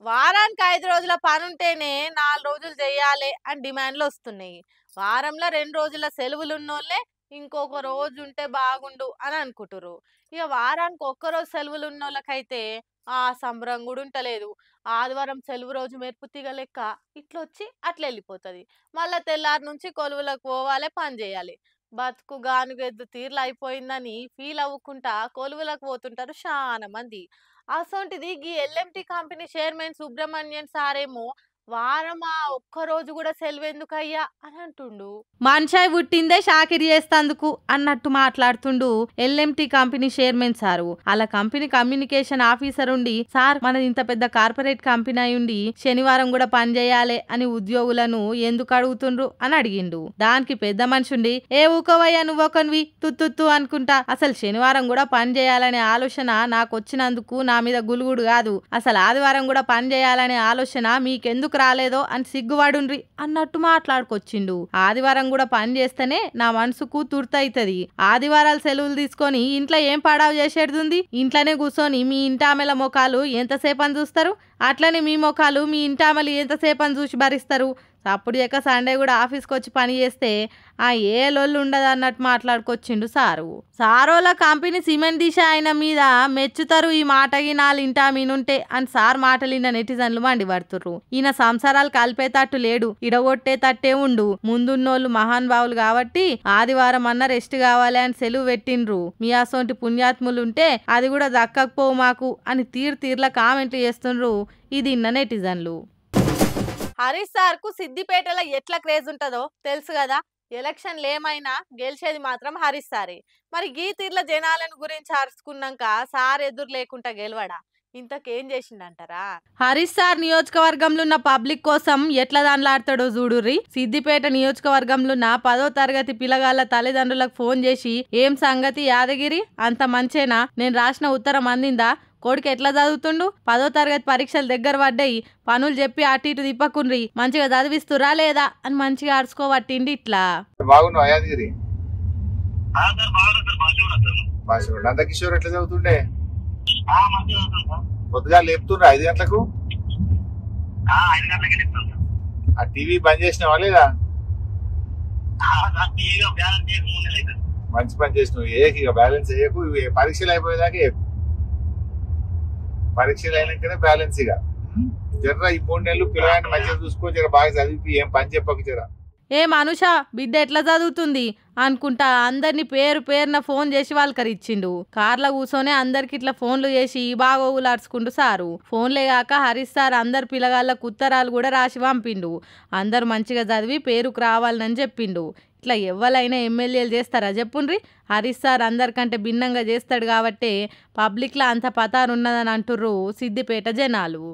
వారానికి 5 రోజుల పనుంటేనే 4 రోజులు జెయ్యాలే అని డిమాండ్‌లొస్తున్నాయి. వారంలో 2 రోజుల సెలవులున్నోళ్ళే ఇంకొక రోజుంటే బాగుండు అని అనుకుంటుర్రు. ఇగ వారానికి ఒక్కరోజు సెలవులున్నోళ్ళకైతే ఆ సంబరం గూడా ఉంటలేదు. ఆదివారం సెలవు రోజు మెరుపు తీగ లెక్క ఇట్లొచ్చి అట్లెళ్ళిపోతది. మళ్ళా తెల్లారి నుంచి కొలువులకు పోవాలే, పని జేయాలి. బతుకు గానుగెద్దు తీర్లయిపోయిందని ఫీలవ్వుకుంటా కొలువులకు పోతుంటారు శానా మంది. అసొంటిది గీ ఎల్ఎంటీ కంపెనీ చైర్మన్ సుబ్రహ్మణ్యన్ సారేమో వారమా ఒక్కరోజు కూడా సెలవెందుకయ్యా అని అంటుండు. మనిషాయి పుట్టిందే షాకిరి చేస్తందుకు అన్నట్టు మాట్లాడుతుండు ఎల్ఎంటీ కంపెనీ చైర్మన్ సారు. అలా కంపెనీ కమ్యూనికేషన్ ఆఫీసర్ ఉండి, సార్ మనది ఇంత పెద్ద కార్పొరేట్ కంపెనీ అయ్యుండి శనివారం కూడా పని చేయాలి అని ఉద్యోగులను ఎందుకు అడుగుతుండ్రు అని అడిగిండు. దానికి పెద్ద మనిషి ఉండి, ఏ ఊకోవయ్యా నువ్వొకనివి తుత్తుత్తు అనుకుంటా, అసలు శనివారం కూడా పని చేయాలనే ఆలోచన నాకు వచ్చినందుకు నా మీద గులుగుడు కాదు, అసలు ఆదివారం కూడా పని చేయాలనే ఆలోచన మీకెందుకు రాలేదో అని సిగ్గుపడుండ్రి అన్నట్టు మాట్లాడుకొచ్చిండు. ఆదివారం కూడా పని చేస్తేనే నా మనసుకు తుర్తయితది. ఆదివారాలు సెలవులు తీసుకొని ఇంట్లో ఏం పడావు చేసేడుంది? ఇంట్లోనే కూర్చొని మీ ఇంటామెల మొఖాలు ఎంతసేపని చూస్తారు? అట్లనే మీ మొఖాలు మీ ఇంటామెలు ఎంతసేపని చూసి భరిస్తారు? అప్పుడు ఎక్క సండే కూడా ఆఫీస్కి వచ్చి పని చేస్తే ఆ ఏ లొల్లు ఉండదు అన్నట్టు మాట్లాడుకొచ్చిండు సారు. సారోల కంపెనీ సిమెంట్ దిశ ఆయన మీద మెచ్చుతారు ఈ మాటకి నాలు ఇంటా మీనుంటే అని సార్ మాటలిన్న నెటిజన్లు మండిపడుతుర్రు. ఈయన సంసారాలు కలిపేటట్టు లేడు, ఇడగొట్టే తట్టే ఉండు. ముందున్నోళ్ళు మహానుభావులు కాబట్టి ఆదివారం అన్న రెస్ట్ కావాలి అని సెలవు పెట్టిండ్రు. మీ అసొంటి పుణ్యాత్ములుంటే అది కూడా దక్కకపోవు మాకు అని తీర్ల కామెంట్లు చేస్తుండ్రు ఇది ఇన్న నెటిజన్లు. హరీష్ సార్ కు సిద్దిపేటలో ఎట్లా క్రేజ్ ఉంటుందో తెలుసు కదా. ఎలక్షన్లు ఏమైనా గెలిచేది మాత్రం హరీష్ సారే. మరి గీ తీర్ల జనాలను గురించి అరుచుకున్నాక సార్ ఎదురు లేకుండా గెలవడా? ఇంతకేం చేసిండంటారా? హరీష్ సార్ నియోజకవర్గంలో ఉన్న పబ్లిక్ కోసం ఎట్లా దానిలాడతాడో చూడుర్రి. సిద్దిపేట నియోజకవర్గంలో ఉన్న 10వ తరగతి పిల్లగాళ్ళ తల్లిదండ్రులకు ఫోన్ చేసి, ఏం సంగతి యాదగిరి, అంత మంచేనా, నేను రాసిన ఉత్తరం అందిందా, కొడుకు ఎట్లా చదువుతుండు, 10వ తరగతి పరీక్షలు దగ్గర పడ్డాయి, పనులు చెప్పి అటు ఇటు తిప్పకుండ్రి, మంచిగా చదివిస్తురా లేదా అని మంచిగా అరుచుకోబట్టిండి. ఇట్లా బాగున్నావు యాదగిరి? నందకిషోర్ ఎట్లా చదువుతుండే? పొద్దుగా లేపుతుండ్రా 5 గంటలకు? ఆ టీవీ బంద్ చేసినావా లేదా? మంచి పని చేసినావు. ఇక బ్యాలెన్స్ వేయకు, పరీక్షలు అయిపోయేదాకా పరీక్షలు అయినాకనే బ్యాలెన్స్. ఇక జర్ర ఈ 3 నెలలు పిల్లగాని మంచిగా చూసుకో, జర బాగా చదివి ఏం పని చెప్పకు జర. ఏ మనుష బిడ్డ ఎట్లా చదువుతుంది అనుకుంటా అందరినీ పేరున ఫోన్ చేసి వాళ్ళకరిచ్చిండు. కార్లో కూర్చొని అందరికి ఇట్లా ఫోన్లు చేసి బాగోగులు అరుచుకుంటూ సారు. ఫోన్లే కాక హరీష్ సార్ అందరు పిల్లగాళ్ళకు ఉత్తరాలు కూడా రాసి పంపిండు. అందరు మంచిగా చదివి పేరుకు రావాలని చెప్పిండు. ఇట్లా ఎవరైనా ఎమ్మెల్యేలు చేస్తారా చెప్పుండ్రి? హరీష్ సార్ అందరికంటే భిన్నంగా చేస్తాడు కాబట్టి పబ్లిక్లో అంత పతారు ఉన్నదని అంటుర్రు సిద్దిపేట జనాలు.